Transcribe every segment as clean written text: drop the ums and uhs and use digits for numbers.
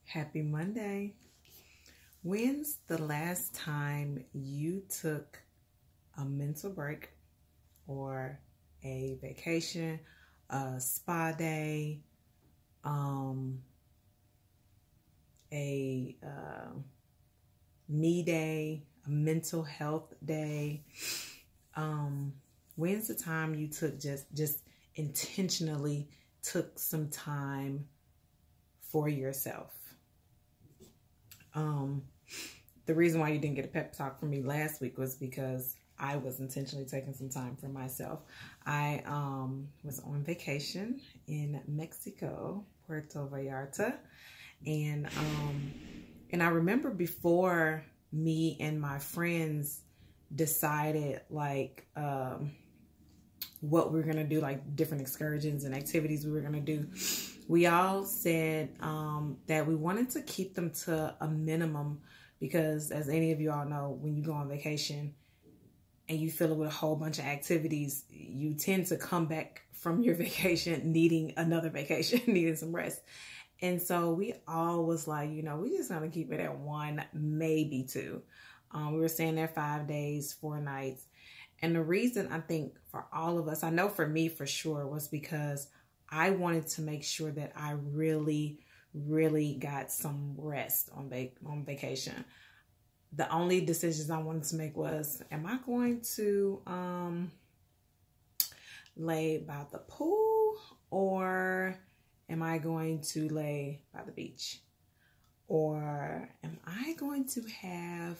Happy Monday. When's the last time you took a mental break or a vacation, a spa day, a me day, a mental health day? When's the time you took just intentionally took some time for yourself? The reason why you didn't get a pep talk from me last week was because I was intentionally taking some time for myself. I was on vacation in Mexico, Puerto Vallarta, and I remember before me and my friends decided like what we were gonna do, like different excursions and activities we were gonna do. We all said that we wanted to keep them to a minimum because, as any of you all know, when you go on vacation and you fill it with a whole bunch of activities, you tend to come back from your vacation needing another vacation, needing some rest. And so we all was like, you know, we just gonna keep it at one, maybe two. We were staying there 5 days, 4 nights. And the reason I think for all of us, I know for me for sure, was because I wanted to make sure that I really got some rest on vacation. The only decisions I wanted to make was, am I going to lay by the pool, or am I going to lay by the beach? Or am I going to have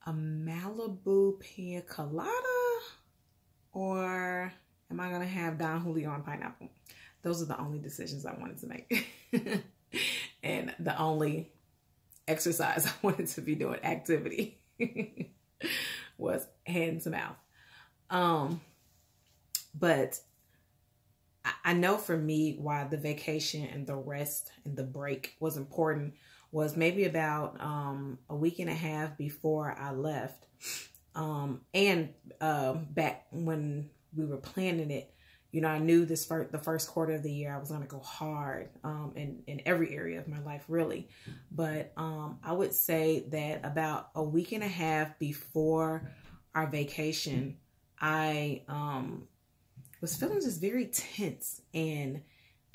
a Malibu pina colada, or am I going to have Don Julio and pineapple? Those are the only decisions I wanted to make. And the only exercise I wanted to be doing, activity, was hand to mouth. But I know for me why the vacation and the rest and the break was important was maybe about a week and a half before I left. And back when we were planning it, you know, I knew the first quarter of the year I was going to go hard in every area of my life, really. But I would say that about a week and a half before our vacation, I was feeling just very tense and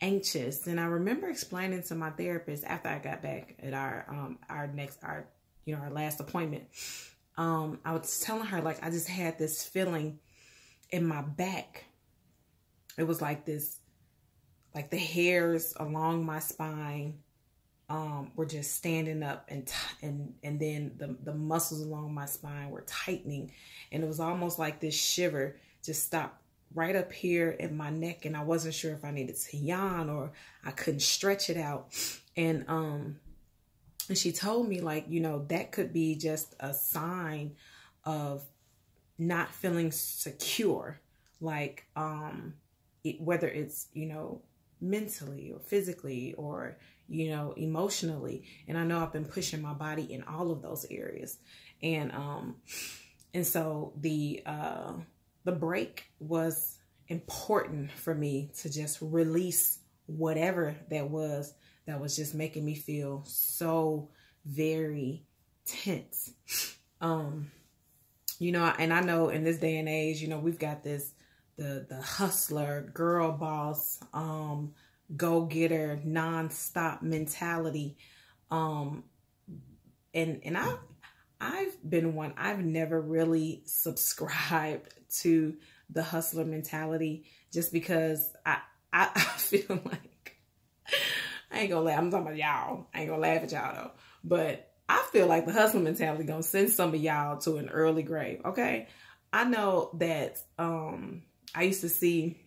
anxious. And I remember explaining to my therapist after I got back at our last appointment. I was telling her, like, I just had this feeling in my back. It was like this, like the hairs along my spine were just standing up, and then the muscles along my spine were tightening, and it was almost like this shiver just stopped right up here in my neck, and I wasn't sure if I needed to yawn or I couldn't stretch it out. And she told me, like, you know, that could be just a sign of not feeling secure, like whether it's, you know, mentally or physically or, you know, emotionally. And I know I've been pushing my body in all of those areas. And so the break was important for me to just release whatever that was just making me feel so very tense. You know, and I know in this day and age, you know, we've got this, the hustler, girl boss, go-getter, non-stop mentality. And I've been one, I've never really subscribed to the hustler mentality, just because I feel like, I ain't gonna laugh, I'm talking about y'all, I ain't gonna laugh at y'all though, but I feel like the hustler mentality gonna send some of y'all to an early grave, okay? I know that I used to see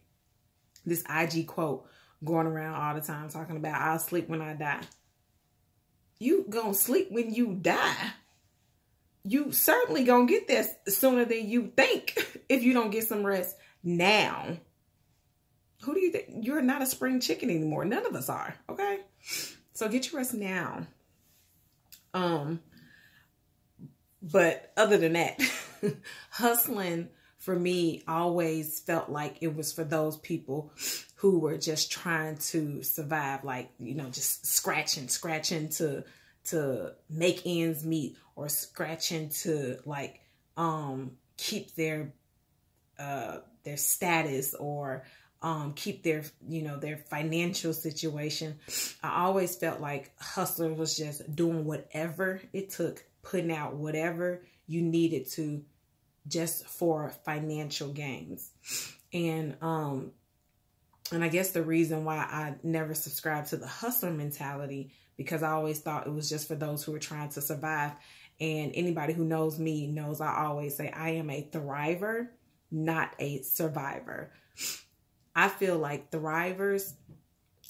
this IG quote going around all the time talking about, I'll sleep when I die. You gonna sleep when you die? You certainly gonna get there sooner than you think if you don't get some rest now. Who do you think? You're not a spring chicken anymore. None of us are, okay? So get your rest now. But other than that, hustling for me, always felt like it was for those people who were just trying to survive, like, just scratching to make ends meet, or scratching to like keep their status, or keep their their financial situation. I always felt like hustler was just doing whatever it took, putting out whatever you needed to, just for financial gains. And I guess the reason why I never subscribed to the hustler mentality, because I always thought it was just for those who were trying to survive. And anybody who knows me knows I always say I am a thriver, not a survivor. I feel like thrivers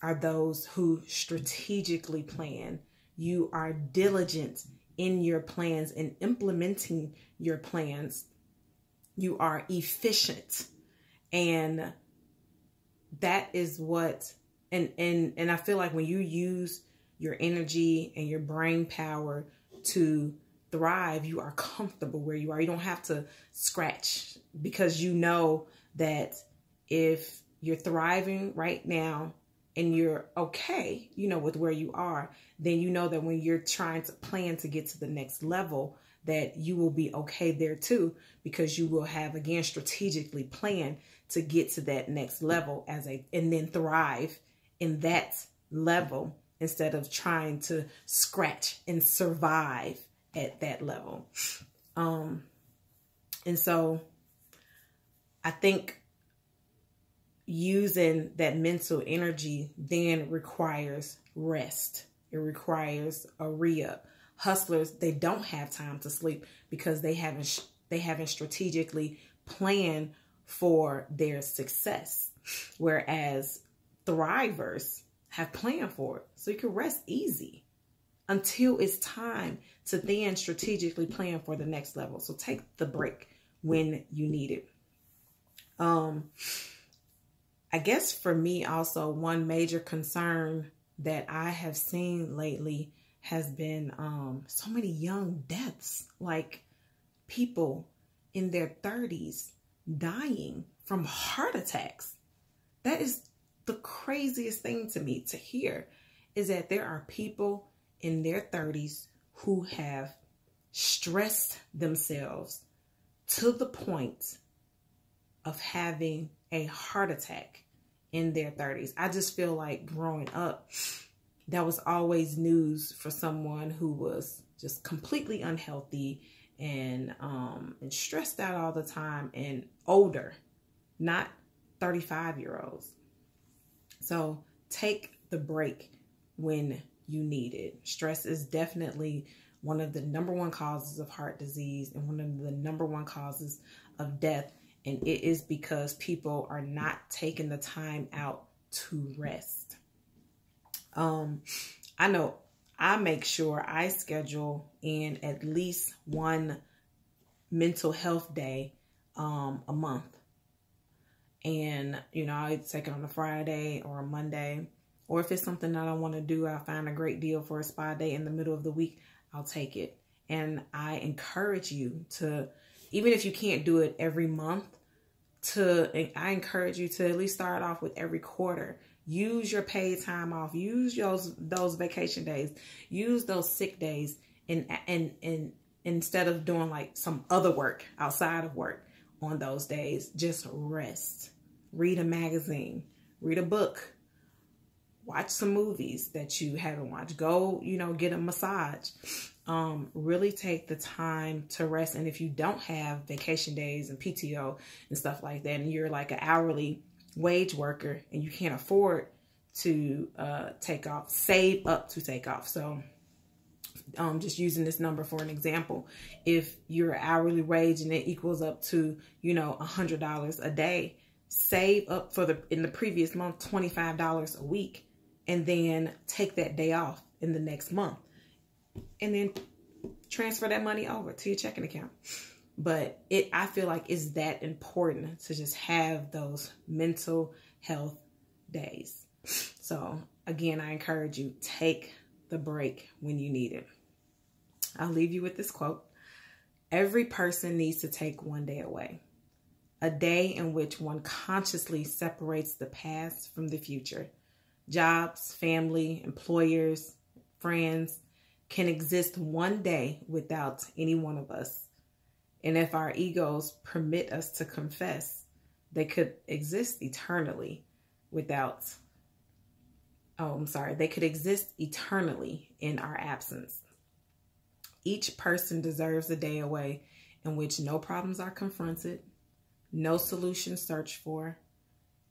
are those who strategically plan. You are diligent in your plans and implementing your plans. You are efficient. And that is what, and I feel like when you use your energy and your brain power to thrive, you are comfortable where you are. You don't have to scratch, because you know that if you're thriving right now and you're okay, with where you are, then you know that when you're trying to plan to get to the next level, that you will be okay there too, because you will have, again, strategically planned to get to that next level and then thrive in that level, instead of trying to scratch and survive at that level. And so I think using that mental energy then requires rest. It requires a re-up. Hustlers, they don't have time to sleep because they haven't strategically planned for their success. Whereas thrivers have planned for it. So you can rest easy until it's time to then strategically plan for the next level. So take the break when you need it. I guess for me also, one major concern that I have seen lately has been so many young deaths, like people in their 30s dying from heart attacks. That is the craziest thing to me to hear, is that there are people in their 30s who have stressed themselves to the point of having a heart attack in their 30s. I just feel like growing up, that was always news for someone who was just completely unhealthy and stressed out all the time, and older, not 35-year-olds. So take the break when you need it. Stress is definitely one of the number one causes of heart disease and one of the number one causes of death. And it is because people are not taking the time out to rest. I know I make sure I schedule in at least one mental health day a month. And, I take it on a Friday or a Monday. Or if it's something that I want to do, I find a great deal for a spa day in the middle of the week, I'll take it. And I encourage you to, even if you can't do it every month, I encourage you to at least start off with every quarter. Use your paid time off. Use those vacation days. Use those sick days, and instead of doing like some other work outside of work on those days, just rest. Read a magazine. Read a book. Watch some movies that you haven't watched. Go, get a massage. Really take the time to rest. And if you don't have vacation days and PTO and stuff like that, and you're like an hourly wage worker and you can't afford to take off, save up to take off. So just using this number for an example, if you're hourly wage and it equals up to, $100 a day, save up in the previous month, $25 a week, and then take that day off in the next month, and then transfer that money over to your checking account. But I feel like it's that important to just have those mental health days. So again, I encourage you, take the break when you need it. I'll leave you with this quote. Every person needs to take one day away. a day in which one consciously separates the past from the future. Jobs, family, employers, friends can exist one day without any one of us. And if our egos permit us to confess, they could exist eternally they could exist eternally in our absence. Each person deserves a day away in which no problems are confronted, no solution searched for.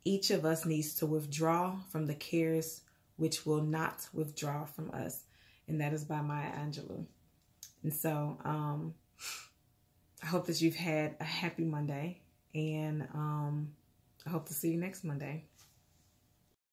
Each of us needs to withdraw from the cares which will not withdraw from us. And that is by Maya Angelou. And so I hope that you've had a happy Monday, and I hope to see you next Monday.